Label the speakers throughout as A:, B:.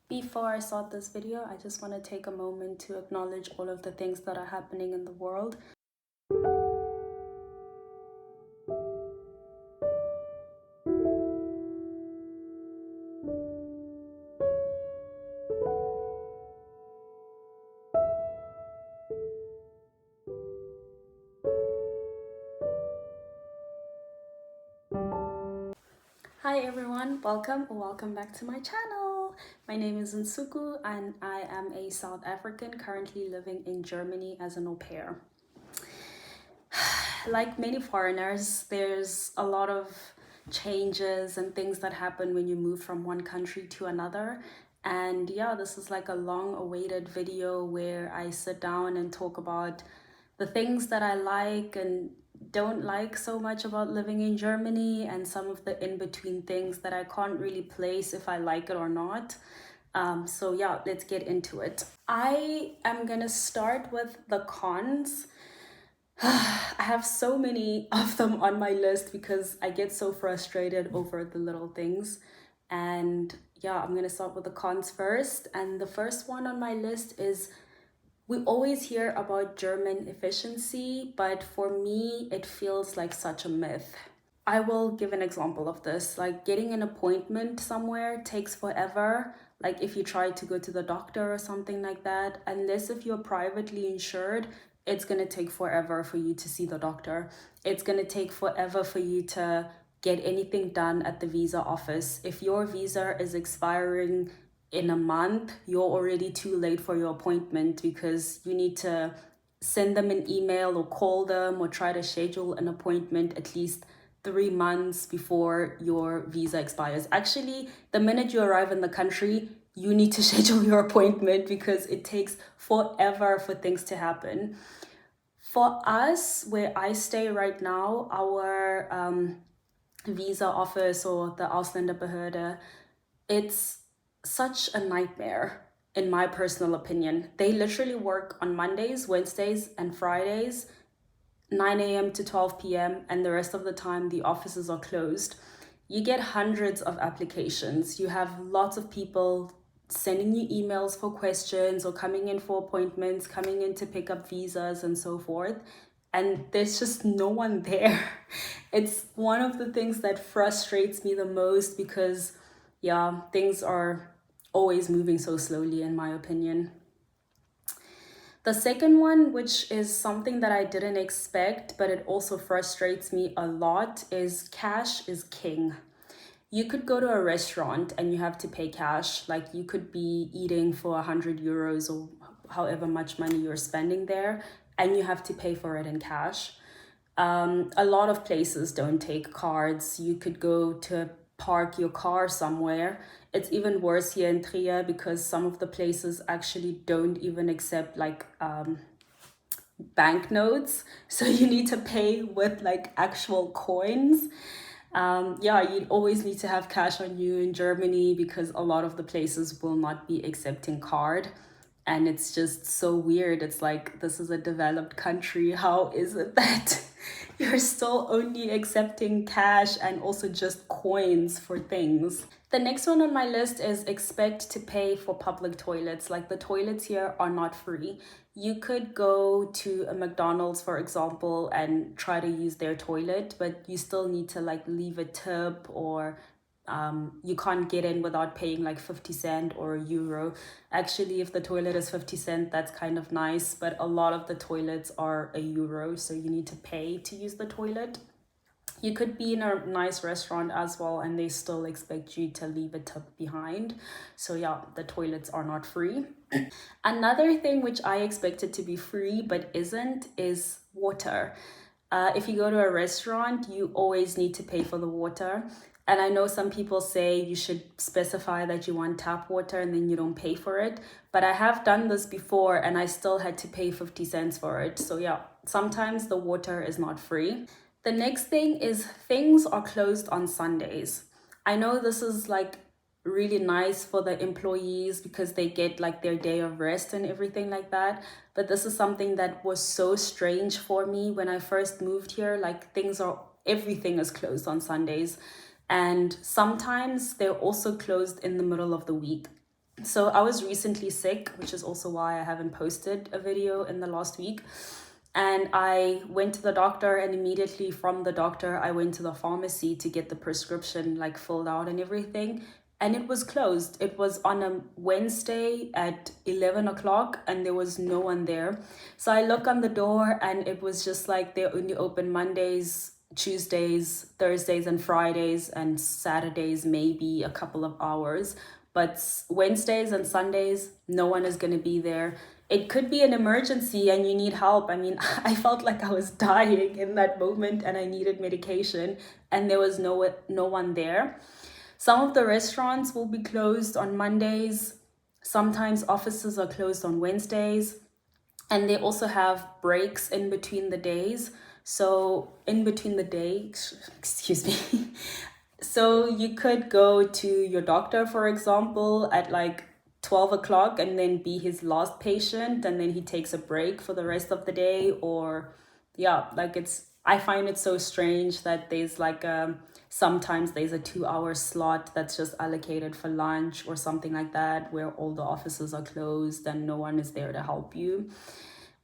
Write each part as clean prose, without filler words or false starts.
A: Before I start this video, I just want to take a moment to acknowledge all of the things that are happening in the world. Hi everyone, welcome back to my channel. My name is Nsuku and I am a South African currently living in Germany as an au pair. Like many foreigners, there's a lot of changes and things that happen when you move from one country to another. And yeah, this is like a long awaited video where I sit down and talk about the things that I like and don't like so much about living in Germany, and some of the in-between things that I can't really place if I like it or not. So yeah, let's get into it. I am gonna start with the cons. I have so many of them on my list because I get so frustrated over the little things. And yeah, I'm gonna start with the cons first. And the first one on my list is we always hear about German efficiency, but for me, it feels like such a myth. I will give an example of this. Like getting an appointment somewhere takes forever. Like if you try to go to the doctor or something like that, unless if you're privately insured, it's going to take forever for you to see the doctor. It's going to take forever for you to get anything done at the visa office. If your visa is expiring in a month, you're already too late for your appointment because you need to send them an email or call them or try to schedule an appointment at least 3 months before your visa expires. Actually, the minute you arrive in the country, you need to schedule your appointment because it takes forever for things to happen. For us, where I stay right now, our visa office or the Ausländerbehörde, it's such a nightmare in my personal opinion. They literally work on Mondays, Wednesdays, and Fridays, 9 a.m. to 12 p.m., and the rest of the time the offices are closed. You get hundreds of applications. You have lots of people sending you emails for questions or coming in for appointments, coming in to pick up visas and so forth. And there's just no one there. It's one of the things that frustrates me the most because, yeah, things are always moving so slowly, in my opinion. The second one, which is something that I didn't expect, but it also frustrates me a lot, is cash is king. You could go to a restaurant and you have to pay cash. Like you could be eating for 100 euros or however much money you're spending there, and you have to pay for it in cash. A lot of places don't take cards. You could go to park your car somewhere. It's even worse here in Trier because some of the places actually don't even accept like banknotes. So you need to pay with like actual coins. Yeah, you'd always need to have cash on you in Germany because a lot of the places will not be accepting card. And it's just so weird. It's like, this is a developed country. How is it that you're still only accepting cash and also just coins for things? The next one on my list is expect to pay for public toilets. Like the toilets here are not free. You could go to a McDonald's, for example, and try to use their toilet, but you still need to like leave a tip, or you can't get in without paying like 50 cent or a euro. Actually, if the toilet is 50 cent, that's kind of nice, but a lot of the toilets are a euro, so you need to pay to use the toilet. You could be in a nice restaurant as well and they still expect you to leave a tip behind. So yeah, the toilets are not free. Another thing which I expected to be free but isn't is water. If you go to a restaurant, you always need to pay for the water. And I know some people say you should specify that you want tap water and then you don't pay for it. But I have done this before and I still had to pay 50 cents for it. So yeah, sometimes the water is not free. The next thing is things are closed on Sundays. I know this is like really nice for the employees because they get like their day of rest and everything like that. But this is something that was so strange for me when I first moved here. Like everything is closed on Sundays. And sometimes they're also closed in the middle of the week. So I was recently sick, which is also why I haven't posted a video in the last week. And I went to the doctor, and immediately from the doctor, I went to the pharmacy to get the prescription like filled out and everything. And it was closed. It was on a Wednesday at 11 o'clock, and there was no one there. So I look on the door, and it was just like they're only open Mondays, Tuesdays, Thursdays, and Fridays, and Saturdays, maybe a couple of hours. But Wednesdays and Sundays, no one is going to be there. It could be an emergency and you need help. I mean, I felt like I was dying in that moment and I needed medication, and there was no one there. Some of the restaurants will be closed on Mondays. Sometimes offices are closed on Wednesdays. And they also have breaks in between the days. So in between the day, excuse me. So you could go to your doctor, for example, at like 12 o'clock and then be his last patient, and then he takes a break for the rest of the day. Or yeah, like I find it so strange that there's like sometimes there's a 2 hour slot that's just allocated for lunch or something like that, where all the offices are closed and no one is there to help you.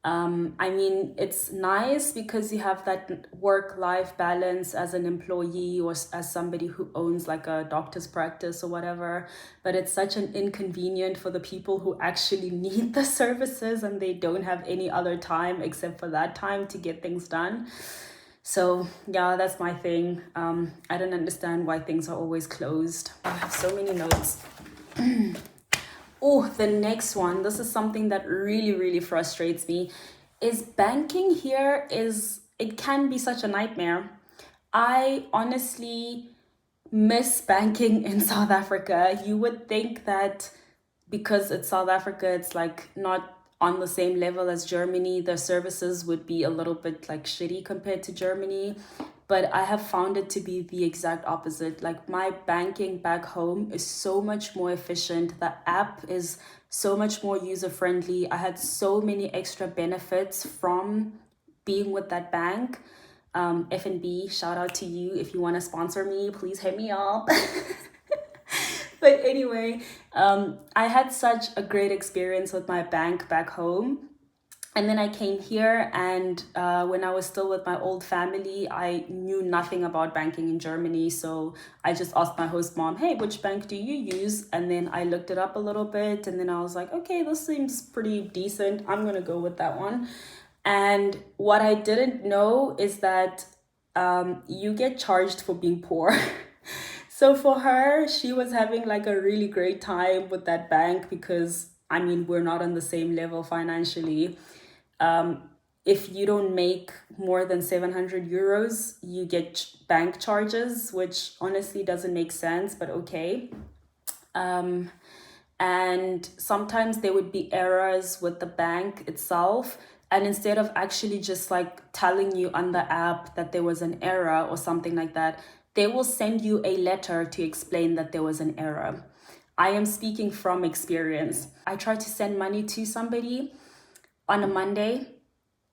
A: I mean, it's nice because you have that work-life balance as an employee or as somebody who owns like a doctor's practice or whatever, but it's such an inconvenient for the people who actually need the services and they don't have any other time except for that time to get things done. So yeah, that's my thing. I don't understand why things are always closed. I have so many notes. Oh, the next one, this is something that really, really frustrates me, is banking here it can be such a nightmare. I honestly miss banking in South Africa. You would think that because it's South Africa, it's like not on the same level as Germany, the services would be a little bit like shitty compared to Germany. But I have found it to be the exact opposite. Like my banking back home is so much more efficient. The app is so much more user friendly. I had so many extra benefits from being with that bank. F&B, shout out to you. If you want to sponsor me, please hit me up. But anyway, I had such a great experience with my bank back home. And then I came here, and when I was still with my old family, I knew nothing about banking in Germany. So I just asked my host mom, hey, which bank do you use? And then I looked it up a little bit, and then I was like, okay, this seems pretty decent. I'm going to go with that one. And what I didn't know is that you get charged for being poor. So for her, she was having like a really great time with that bank because, I mean, we're not on the same level financially. If you don't make more than 700 euros, you get bank charges, which honestly doesn't make sense, but okay. And sometimes there would be errors with the bank itself. And instead of actually just like telling you on the app that there was an error or something like that, they will send you a letter to explain that there was an error. I am speaking from experience. I tried to send money to somebody on a Monday.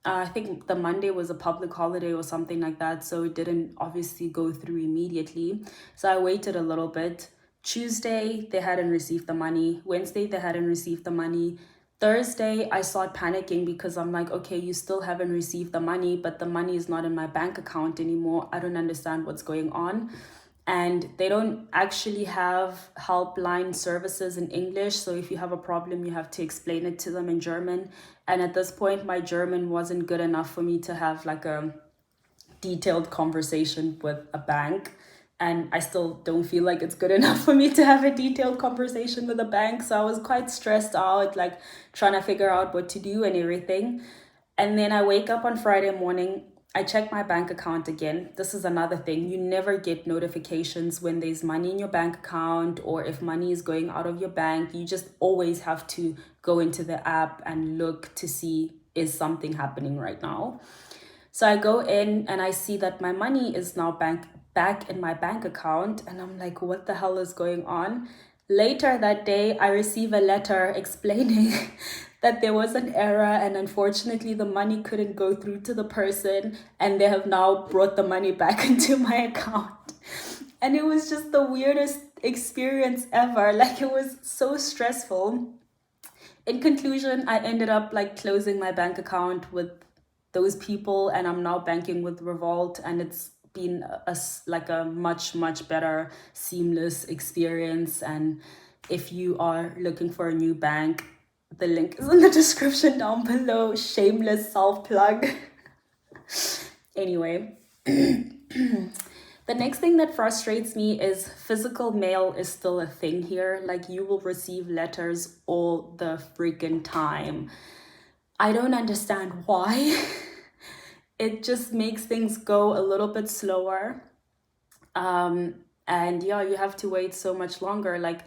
A: I think the Monday was a public holiday or something like that, so it didn't obviously go through immediately. So I waited a little bit. Tuesday, they hadn't received the money. Wednesday, they hadn't received the money. Thursday, I started panicking because I'm like, okay, you still haven't received the money, but the money is not in my bank account anymore. I don't understand what's going on. And they don't actually have helpline services in English. So if you have a problem, you have to explain it to them in German. And at this point, my German wasn't good enough for me to have like a detailed conversation with a bank. And I still don't feel like it's good enough for me to have a detailed conversation with a bank. So I was quite stressed out, like trying to figure out what to do and everything. And then I wake up on Friday morning, I check my bank account again. This is another thing. You never get notifications when there's money in your bank account or if money is going out of your bank. You just always have to go into the app and look to see, is something happening right now? So I go in and I see that my money is now back in my bank account. And I'm like, what the hell is going on? Later that day, I receive a letter explaining that there was an error and unfortunately the money couldn't go through to the person and they have now brought the money back into my account. And it was just the weirdest experience ever. Like, it was so stressful. In conclusion, I ended up like closing my bank account with those people, and I'm now banking with Revolt, and it's been like a much better seamless experience. And if you are looking for a new bank, the link is in the description down below. Shameless self plug. Anyway, the next thing that frustrates me is physical mail is still a thing here. Like, you will receive letters all the freaking time. I don't understand why. It just makes things go a little bit slower. And yeah, you have to wait so much longer. Like,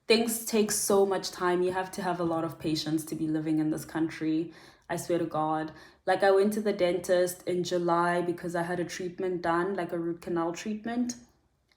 A: things take so much time. You have to have a lot of patience to be living in this country. I swear to God. Like, I went to the dentist in July because I had a treatment done, like a root canal treatment.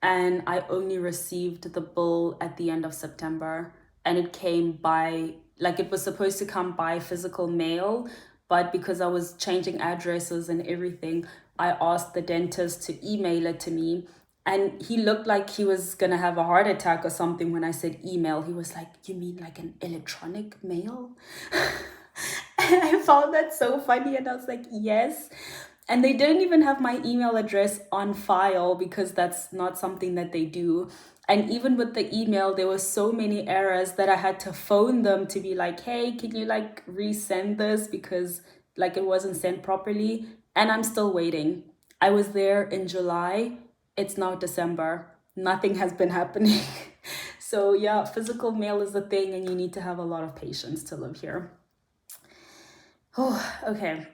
A: And I only received the bill at the end of September. And it came by, like, it was supposed to come by physical mail. But because I was changing addresses and everything, I asked the dentist to email it to me. And he looked like he was going to have a heart attack or something when I said email. He was like, "You mean like an electronic mail?" And I found that so funny. And I was like, yes. And they didn't even have my email address on file because that's not something that they do. And even with the email, there were so many errors that I had to phone them to be like, "Hey, can you like resend this?" Because like it wasn't sent properly. And I'm still waiting. I was there in July. It's now December. Nothing has been happening. So yeah, physical mail is a thing, and you need to have a lot of patience to live here. Oh, okay.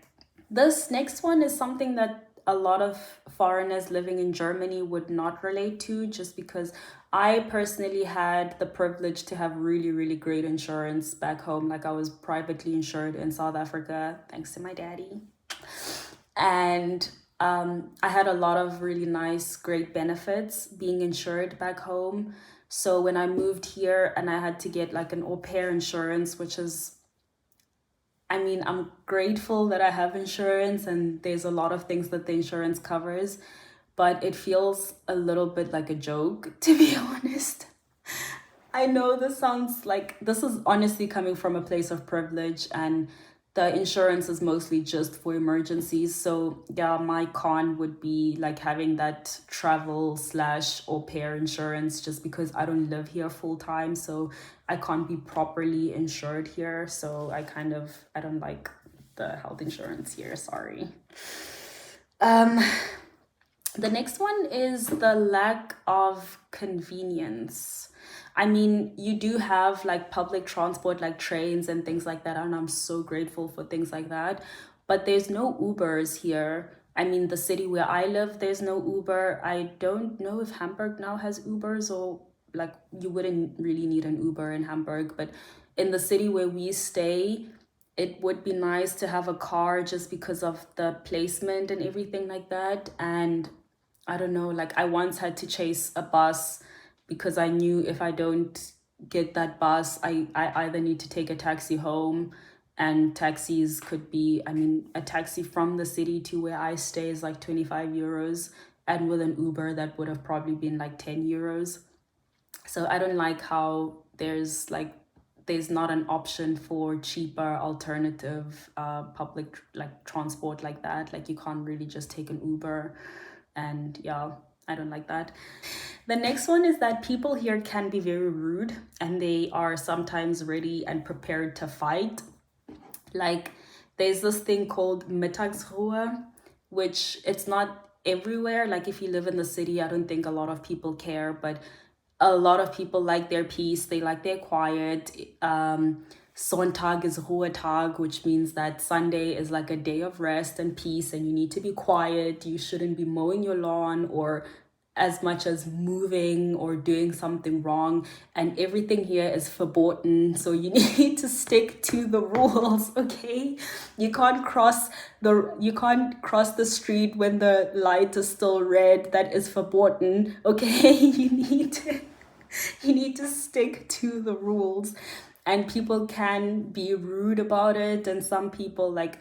A: This next one is something that a lot of foreigners living in Germany would not relate to, just because I personally had the privilege to have really great insurance back home. Like, I was privately insured in South Africa, thanks to my daddy. And I had a lot of really nice, great benefits being insured back home. So when I moved here and I had to get like an au pair insurance, which is, I mean, I'm grateful that I have insurance and there's a lot of things that the insurance covers, but it feels a little bit like a joke, to be honest. I know this sounds like, this is honestly coming from a place of privilege, and the insurance is mostly just for emergencies. So yeah, my con would be like having that travel slash au pair insurance, just because I don't live here full time. So I can't be properly insured here. So I don't like the health insurance here. Sorry. The next one is the lack of convenience. I mean, you do have like public transport, like trains and things like that, and I'm so grateful for things like that. But there's no Ubers here. I mean, the city where I live, there's no Uber. I don't know if Hamburg now has Ubers, or like you wouldn't really need an Uber in Hamburg, but in the city where we stay, it would be nice to have a car just because of the placement and everything like that. And I don't know, like I once had to chase a bus because I knew if I don't get that bus, I either need to take a taxi home, and taxis could be, I mean, a taxi from the city to where I stay is like 25 euros. And with an Uber, that would have probably been like 10 euros. So I don't like how there's not an option for cheaper alternative public like transport like that. Like, you can't really just take an Uber. And yeah, I don't like that. The next one is that people here can be very rude, and they are sometimes ready and prepared to fight. Like, there's this thing called Mittagsruhe, which it's not everywhere. Like, if you live in the city, I don't think a lot of people care, but a lot of people like their peace. They like their quiet. Sonntag is Ruhetag, which means that Sunday is like a day of rest and peace, and you need to be quiet. You shouldn't be mowing your lawn or as much as moving or doing something wrong. And everything here is verboten, so you need to stick to the rules, okay? You can't cross the street when the light is still red. That is verboten, okay? You need to stick to the rules. And people can be rude about it, and some people like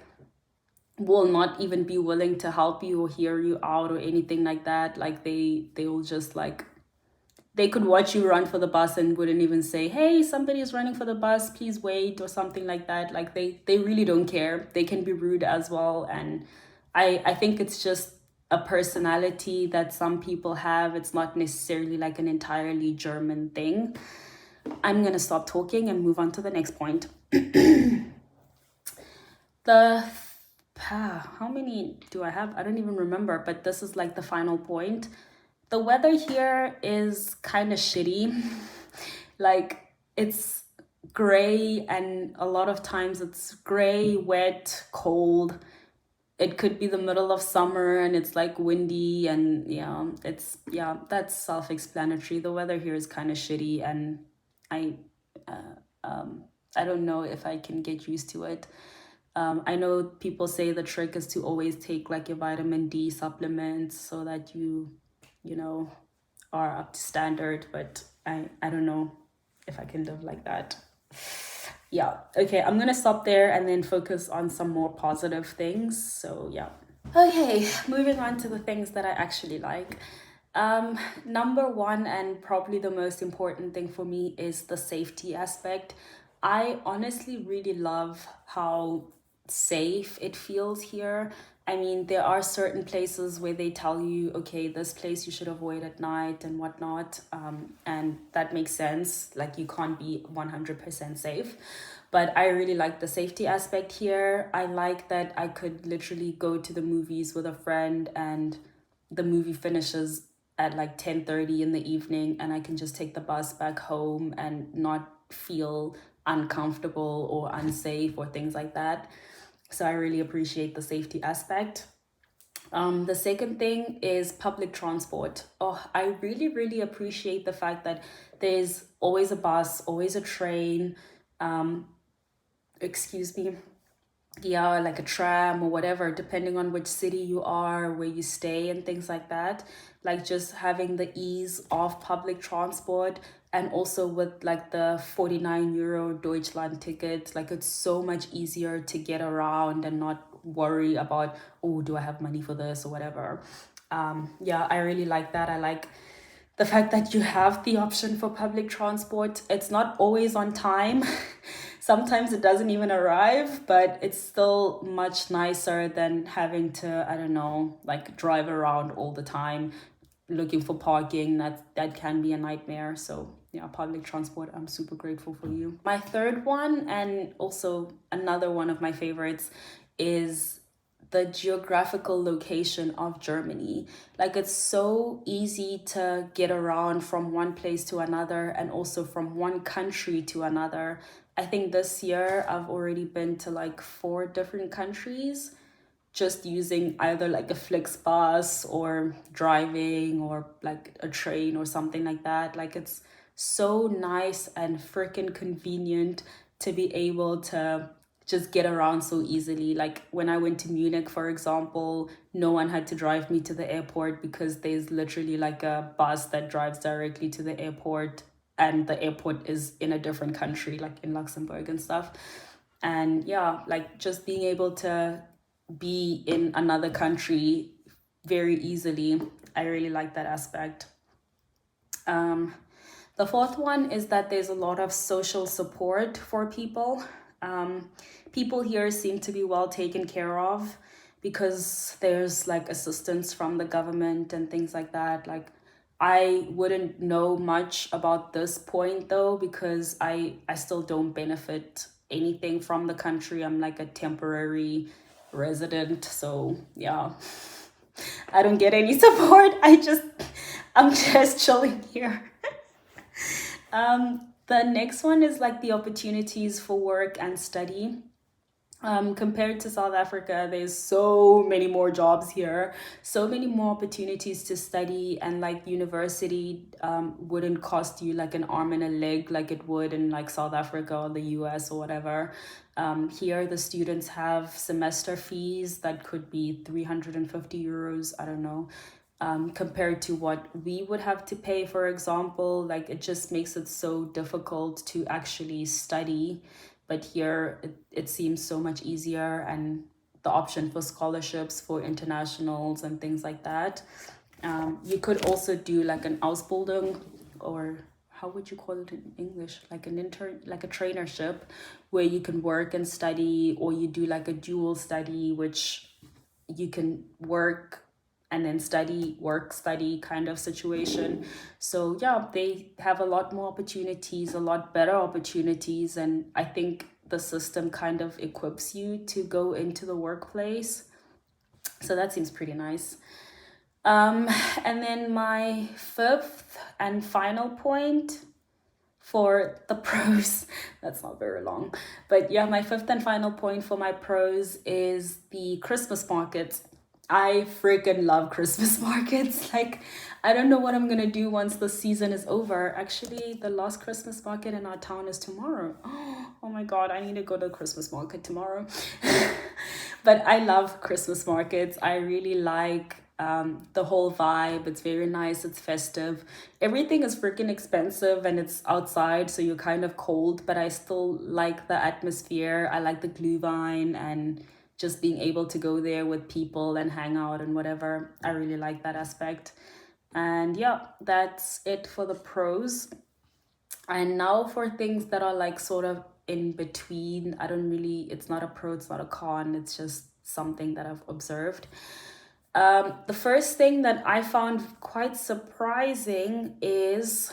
A: will not even be willing to help you or hear you out or anything like that. Like, they will just like, they could watch you run for the bus and wouldn't even say, hey, somebody is running for the bus, please wait, or something like that. Like they really don't care. They can be rude as well. And I think it's just a personality that some people have. It's not necessarily like an entirely German thing. I'm gonna stop talking and move on to the next point. The how many do I have? I don't even remember, but this is like the final point. The weather here is kind of shitty. Like it's gray, and a lot of times it's gray, wet, cold. It could be the middle of summer and it's like windy, and that's self-explanatory. The weather here is kind of shitty, and I I don't know if I can get used to it. I know people say the trick is to always take like your vitamin D supplements so that you know, are up to standard, but I don't know if I can live like that. Yeah, okay, I'm gonna stop there and then focus on some more positive things. So yeah. Okay, moving on to the things that I actually like. Number one, and probably the most important thing for me, is the safety aspect. I honestly really love how safe it feels here. I mean, there are certain places where they tell you, okay, this place you should avoid at night and whatnot. And that makes sense. Like, you can't be 100% safe. But I really like the safety aspect here. I like that I could literally go to the movies with a friend and the movie finishes at like 10:30 in the evening, and I can just take the bus back home and not feel uncomfortable or unsafe or things like that. So I really appreciate the safety aspect. The second thing is public transport. Oh, I really, really appreciate the fact that there's always a bus, always a train, excuse me, yeah, like a tram or whatever, depending on which city you are, where you stay, and things like that. Like, just having the ease of public transport, and also with like the 49 euro Deutschland ticket, like it's so much easier to get around and not worry about, oh, do I have money for this or whatever. Yeah, I really like that. I like the fact that you have the option for public transport. It's not always on time. Sometimes it doesn't even arrive, but it's still much nicer than having to, I don't know, like drive around all the time looking for parking. That can be a nightmare. So yeah, public transport, I'm super grateful for you. My third one, and also another one of my favorites, is the geographical location of Germany. Like, it's so easy to get around from one place to another, and also from one country to another. I think this year I've already been to like 4 different countries, just using either like a Flixbus or driving or like a train or something like that. Like, it's so nice and freaking convenient to be able to just get around so easily. Like, when I went to Munich, for example, no one had to drive me to the airport because there's literally like a bus that drives directly to the airport, and the airport is in a different country, like in Luxembourg and stuff. And yeah, like, just being able to be in another country very easily, I really like that aspect. The fourth one is that there's a lot of social support for people. People here seem to be well taken care of because there's like assistance from the government and things like that. Like, I wouldn't know much about this point though, because I still don't benefit anything from the country. I'm like a temporary resident, so yeah, I don't get any support. I'm just chilling here. The next one is like the opportunities for work and study. Compared to South Africa, there's so many more jobs here, so many more opportunities to study, and like university wouldn't cost you like an arm and a leg like it would in like South Africa or the US or whatever. Here, the students have semester fees that could be 350 euros, I don't know. Compared to what we would have to pay, for example. Like, it just makes it so difficult to actually study. But here, it seems so much easier, and the option for scholarships for internationals and things like that. You could also do like an Ausbildung, or how would you call it in English? Like an intern, like a trainership, where you can work and study, or you do like a dual study, which you can work and then study, work, study kind of situation. So yeah, they have a lot more opportunities, a lot better opportunities, and I think the system kind of equips you to go into the workplace. So that seems pretty nice. Um, and then my fifth and final point for the pros, that's not very long, but yeah, my fifth and final point for my pros is the Christmas markets. I freaking love Christmas markets. Like, I don't know what I'm gonna do once the season is over. Actually, the last Christmas market in our town is tomorrow. Oh my god, I need to go to the Christmas market tomorrow. But I love Christmas markets. I really like the whole vibe. It's very nice, it's festive. Everything is freaking expensive and it's outside, so you're kind of cold, but I still like the atmosphere. I like the glühwein and just being able to go there with people and hang out and whatever. I really like that aspect. And yeah, that's it for the pros. And now for things that are like sort of in between. I don't really, it's not a pro, it's not a con, it's just something that I've observed. The first thing that I found quite surprising is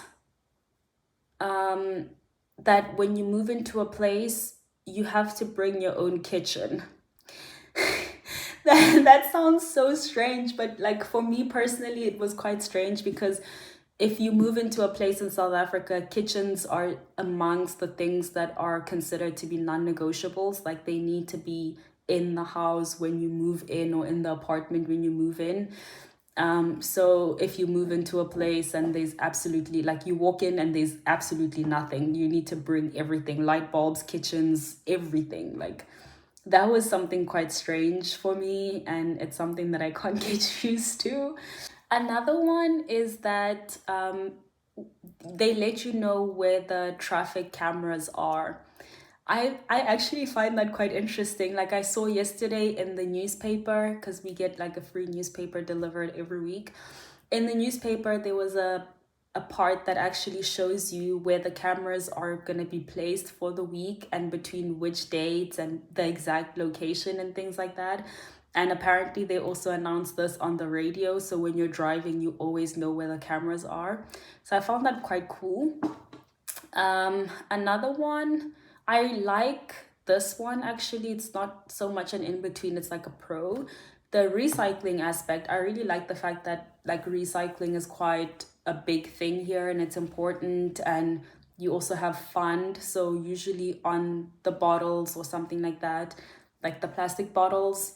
A: that when you move into a place, you have to bring your own kitchen. That sounds so strange, but like for me personally, it was quite strange because if you move into a place in South Africa, kitchens are amongst the things that are considered to be non-negotiables. Like they need to be in the house when you move in or in the apartment when you move in. So if you move into a place and there's absolutely, like you walk in and there's absolutely nothing, you need to bring everything, light bulbs, kitchens, everything. Like that was something quite strange for me, and it's something that I can't get used to. Another one is that they let you know where the traffic cameras are. I actually find that quite interesting. Like I saw yesterday in the newspaper, because we get like a free newspaper delivered every week. In the newspaper, there was a part that actually shows you where the cameras are going to be placed for the week and between which dates and the exact location and things like that. And apparently they also announced this on the radio. So when you're driving, you always know where the cameras are. So I found that quite cool. Another one, I like this one actually. It's not so much an in between, it's like a pro. The recycling aspect, I really like the fact that like recycling is quite a big thing here and it's important, and you also have fund. So usually on the bottles or something like that, like the plastic bottles,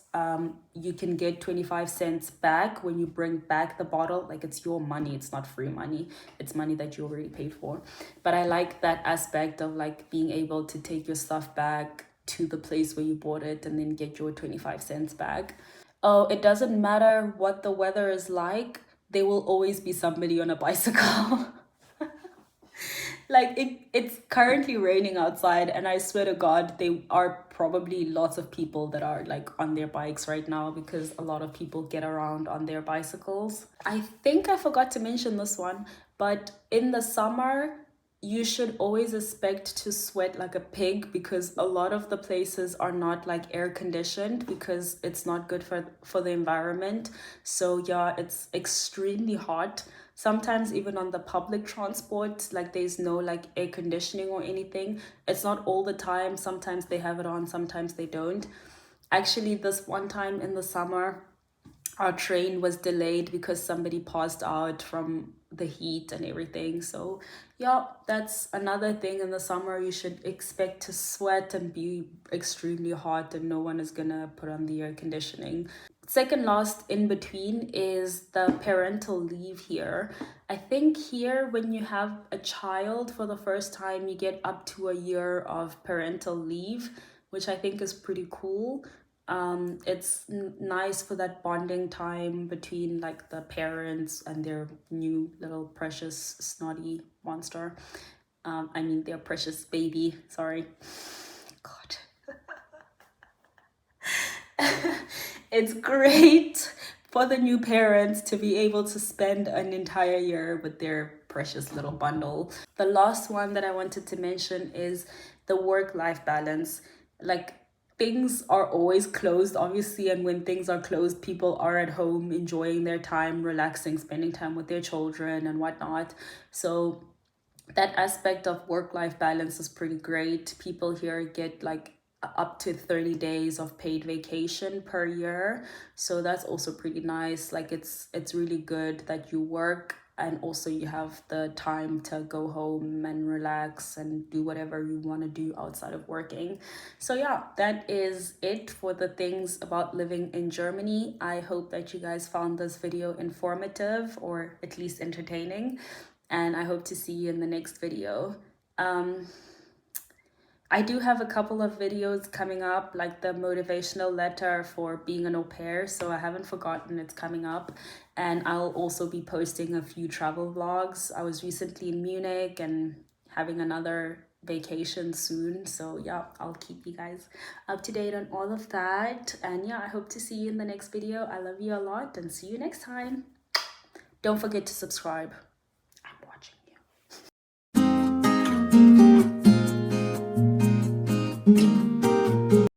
A: you can get 25 cents back when you bring back the bottle. Like it's your money, it's not free money, it's money that you already paid for. But I like that aspect of like being able to take your stuff back to the place where you bought it and then get your 25 cents back. Oh, it doesn't matter what the weather is like, there will always be somebody on a bicycle. Like it's currently raining outside, and I swear to God, there are probably lots of people that are like on their bikes right now because a lot of people get around on their bicycles. I think I forgot to mention this one, but in the summer, you should always expect to sweat like a pig because a lot of the places are not like air conditioned because it's not good for the environment. So yeah, it's extremely hot. Sometimes even on the public transport, like there's no like air conditioning or anything. It's not all the time. Sometimes they have it on, sometimes they don't. Actually, this one time in the summer, our train was delayed because somebody passed out from the heat and everything. So yeah, that's another thing. In the summer, you should expect to sweat and be extremely hot, and no one is gonna put on the air conditioning. Second last in between is the parental leave here. I think here when you have a child for the first time, you get up to a year of parental leave, which I think is pretty cool. It's nice for that bonding time between like the parents and their new little precious snotty monster. I mean their precious baby, sorry. God. It's great for the new parents to be able to spend an entire year with their precious little bundle. The last one that I wanted to mention is the work-life balance. Like, things are always closed, obviously, and when things are closed, people are at home enjoying their time, relaxing, spending time with their children and whatnot. So that aspect of work-life balance is pretty great. People here get like up to 30 days of paid vacation per year, so that's also pretty nice. Like, it's really good that you work and also you have the time to go home and relax and do whatever you want to do outside of working. So yeah, that is it for the things about living in Germany. I hope that you guys found this video informative or at least entertaining, and I hope to see you in the next video. I do have a couple of videos coming up, like the motivational letter for being an au pair, so I haven't forgotten, it's coming up. And I'll also be posting a few travel vlogs. I was recently in Munich and having another vacation soon, so yeah, I'll keep you guys up to date on all of that. And yeah, I hope to see you in the next video. I love you a lot and see you next time. Don't forget to subscribe.